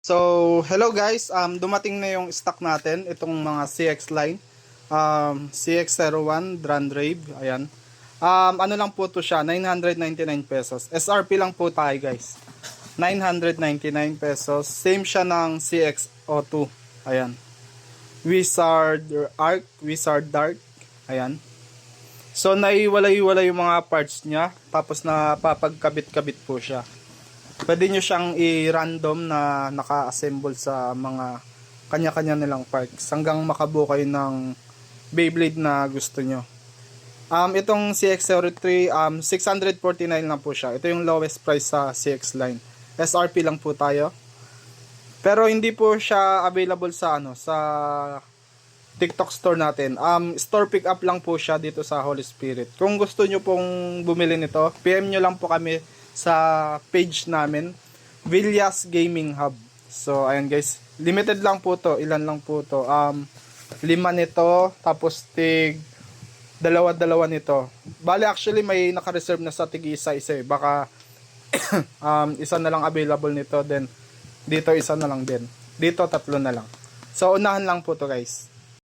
Hello guys, dumating na yung stock natin, itong mga CX line, CX01 Grand Rave, ayan. Ano lang po to siya, 999 pesos. SRP lang po tayo guys, 999 pesos. Same siya ng CX02, ayan. Wizard Arc, Wizard Dark, ayan. So naiwalay-wala yung mga parts niya, tapos napapagkabit-kabit po siya. Pwede nyo siyang i-random na naka-assemble sa mga kanya-kanya nilang parts hanggang makabuo kayo ng Beyblade na gusto nyo. Itong CX03, 649 lang po siya. Ito yung lowest price sa CX line. SRP lang po tayo. Pero hindi po siya available sa sa TikTok store natin. Store pick up lang po siya dito sa Holy Spirit. Kung gusto nyo pong bumili nito, PM nyo lang po kami sa page namin, Villas Gaming Hub. So ayan guys, limited lang po to. Ilan lang po to? 5 nito, tapos dalawa nito. Bali actually may naka-reserve na sa tig-isa-isa eh. Baka isa na lang available nito, then dito isa na lang din. Dito 3 na lang. So unahan lang po to guys.